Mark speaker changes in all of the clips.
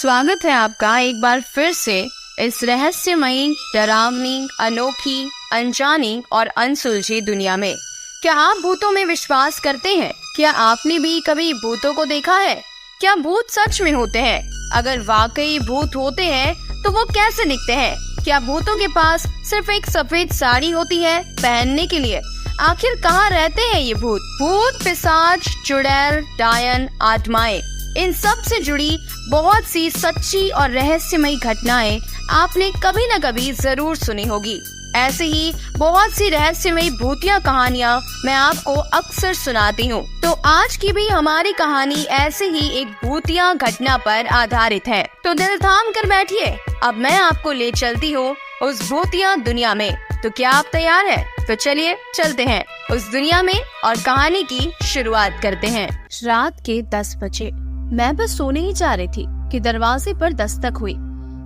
Speaker 1: स्वागत है आपका एक बार फिर से इस रहस्यमयी, डरावनी, अनोखी, अनजानी और अनसुलझी दुनिया में। क्या आप भूतों में विश्वास करते हैं? क्या आपने भी कभी भूतों को देखा है? क्या भूत सच में होते हैं? अगर वाकई भूत होते हैं तो वो कैसे दिखते हैं? क्या भूतों के पास सिर्फ एक सफेद साड़ी होती है पहनने के लिए? आखिर कहाँ रहते हैं ये भूत? भूत, पिशाच, चुड़ैल, डायन, आत्माएं, इन सब से जुड़ी बहुत सी सच्ची और रहस्यमयी घटनाएं आपने कभी न कभी जरूर सुनी होगी। ऐसे ही बहुत सी रहस्यमयी भूतिया कहानियां मैं आपको अक्सर सुनाती हूँ। तो आज की भी हमारी कहानी ऐसे ही एक भूतिया घटना पर आधारित है। तो दिल थाम कर बैठिए, अब मैं आपको ले चलती हूँ उस भूतिया दुनिया में। तो क्या आप तैयार हैं? तो चलिए चलते हैं उस दुनिया में और कहानी की शुरुआत करते हैं। रात के 10 बजे मैं बस सोने ही जा रही थी कि दरवाजे पर दस्तक हुई।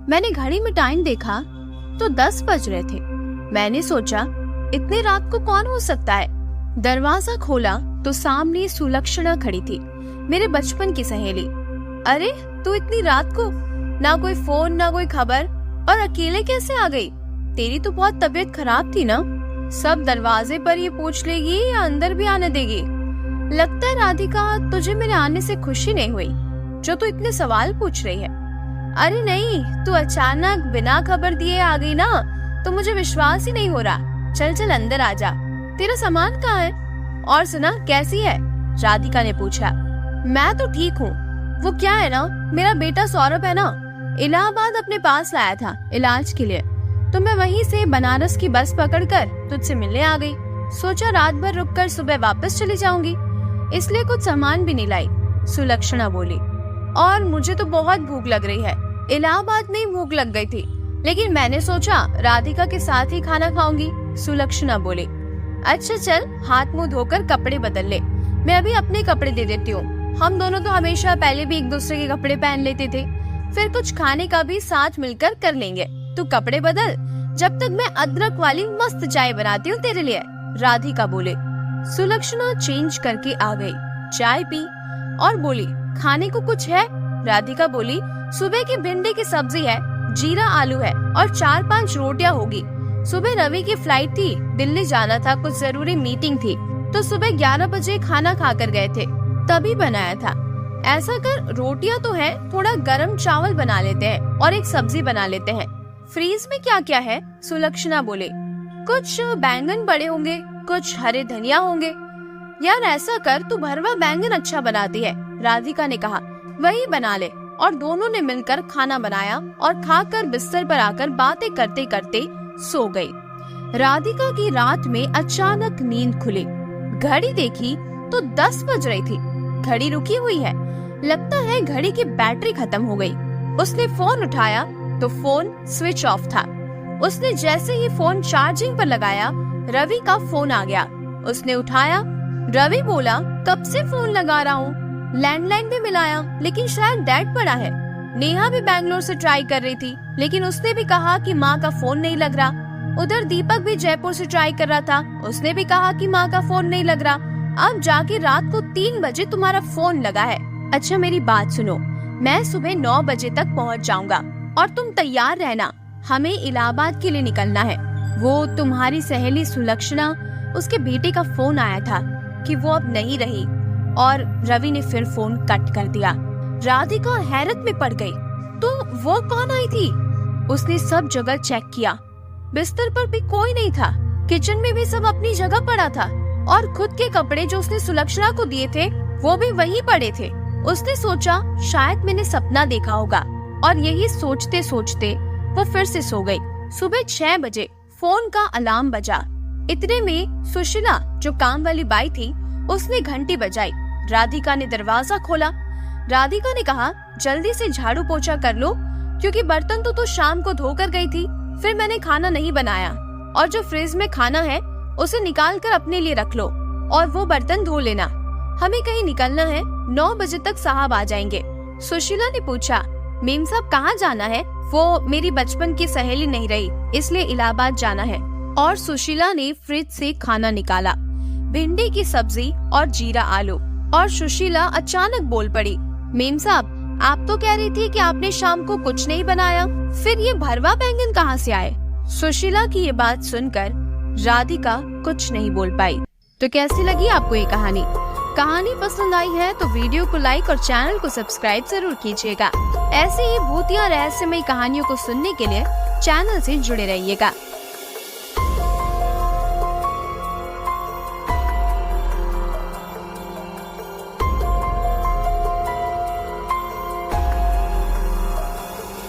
Speaker 1: मैंने घड़ी में टाइम देखा तो 10 बज रहे थे। मैंने सोचा इतनी रात को कौन हो सकता है। दरवाजा खोला तो सामने सुलक्षणा खड़ी थी, मेरे बचपन की सहेली। अरे तू इतनी रात को, ना कोई फोन ना कोई खबर, और अकेले कैसे आ गई? तेरी तो बहुत तबीयत खराब थी ना। सब दरवाजे पर ये पूछ लेगी या अंदर भी आने देगी? लगता है राधिका तुझे मेरे आने से खुशी नहीं हुई जो तू इतने सवाल पूछ रही है। अरे नहीं, तू अचानक बिना खबर दिए आ गई ना, तो मुझे विश्वास ही नहीं हो रहा। चल चल अंदर आ जा, तेरा सामान कहाँ है? और सुना कैसी है? राधिका ने पूछा। मैं तो ठीक हूँ। वो क्या है ना, मेरा बेटा सौरभ है ना, इलाहाबाद अपने पास लाया था इलाज के लिए, तो मैं वहीं से बनारस की बस पकड़कर तुझसे मिलने आ गई। सोचा रात भर रुककर सुबह वापस चली जाऊंगी, इसलिए कुछ सामान भी नहीं लाई, सुलक्षणा बोली। और मुझे तो बहुत भूख लग रही है। इलाहाबाद में ही भूख लग गई थी, लेकिन मैंने सोचा राधिका के साथ ही खाना खाऊंगी, सुलक्षणा बोली। अच्छा चल, हाथ मुंह धोकर कपड़े बदल ले, मैं अभी अपने कपड़े दे देती हूँ। हम दोनों तो हमेशा पहले भी एक दूसरे के कपड़े पहन लेते थे, फिर कुछ खाने का भी साथ मिलकर कर लेंगे। तू कपड़े बदल, जब तक मैं अदरक वाली मस्त चाय बनाती हूँ तेरे लिए, राधिका बोले। सुलक्षणा चेंज करके आ गई, चाय पी और बोली, खाने को कुछ है? राधिका बोली, सुबह की भिंडी की सब्जी है, जीरा आलू है और 4-5 रोटियां होगी। सुबह रवि की फ्लाइट थी, दिल्ली जाना था, कुछ जरूरी मीटिंग थी, तो सुबह 11 बजे खाना खाकर गए थे, तभी बनाया था। ऐसा कर, रोटियां तो है, थोड़ा गरम चावल बना लेते हैं और एक सब्जी बना लेते हैं। फ्रीज में क्या क्या है? सुलक्षणा बोले। कुछ बैंगन बड़े होंगे, कुछ हरे धनिया होंगे। यार ऐसा कर, तू भरवा बैंगन अच्छा बनाती है, राधिका ने कहा। वही बना ले। और दोनों ने मिलकर खाना बनाया और खाकर बिस्तर पर आकर बातें करते करते सो गई। राधिका की रात में अचानक नींद खुली, घड़ी देखी तो 10 बज रही थी। घड़ी रुकी हुई है, लगता है घड़ी की बैटरी खत्म हो गई। उसने फोन उठाया तो फोन स्विच ऑफ था। उसने जैसे ही फोन चार्जिंग पर लगाया, रवि का फोन आ गया। उसने उठाया। रवि बोला, कब से फोन लगा रहा हूँ, लैंडलाइन भी मिलाया, लेकिन शायद डेड पड़ा है। नेहा भी बैंगलोर से ट्राई कर रही थी, लेकिन उसने भी कहा कि माँ का फोन नहीं लग रहा। उधर दीपक भी जयपुर से ट्राई कर रहा था, उसने भी कहा कि माँ का फोन नहीं लग रहा। अब जाके रात को 3 बजे तुम्हारा फोन लगा है। अच्छा मेरी बात सुनो, मैं सुबह 9 बजे तक पहुँच जाऊंगा और तुम तैयार रहना, हमें इलाहाबाद के लिए निकलना है। वो तुम्हारी सहेली सुलक्षणा, उसके बेटे का फोन आया था कि वो अब नहीं रही। और रवि ने फिर फोन कट कर दिया। राधिका हैरत में पड़ गई। तो वो कौन आई थी? उसने सब जगह चेक किया, बिस्तर पर भी कोई नहीं था, किचन में भी सब अपनी जगह पड़ा था, और खुद के कपड़े जो उसने सुलक्षणा को दिए थे वो भी वहीं पड़े थे। उसने सोचा शायद मैंने सपना देखा होगा, और यही सोचते सोचते वो फिर से सो गई। सुबह 6 बजे फोन का अलार्म बजा। इतने में सुशीला, जो काम वाली बाई थी, उसने घंटी बजाई। राधिका ने दरवाजा खोला। राधिका ने कहा, जल्दी से झाड़ू पोछा कर लो, क्योंकि बर्तन तो शाम को धोकर गई थी, फिर मैंने खाना नहीं बनाया, और जो फ्रिज में खाना है उसे निकाल कर अपने लिए रख लो, और वो बर्तन धो लेना। हमें कहीं निकलना है, 9 बजे तक साहब आ जाएंगे। सुशीला ने पूछा, मेम साहब कहाँ जाना है? वो मेरी बचपन की सहेली नहीं रही, इसलिए इलाहाबाद जाना है। और सुशीला ने फ्रिज से खाना निकाला, भिंडी की सब्जी और जीरा आलू। और सुशीला अचानक बोल पड़ी, मेम साहब आप तो कह रही थी कि आपने शाम को कुछ नहीं बनाया, फिर ये भरवा बैंगन कहाँ से आए? सुशीला की ये बात सुनकर राधिका कुछ नहीं बोल पाई। तो कैसी लगी आपको ये कहानी? कहानी पसंद आई है तो वीडियो को लाइक और चैनल को सब्सक्राइब जरूर कीजिएगा। ऐसे ही भूतिया रहस्यमयी कहानियों को सुनने के लिए चैनल से जुड़े रहिएगा।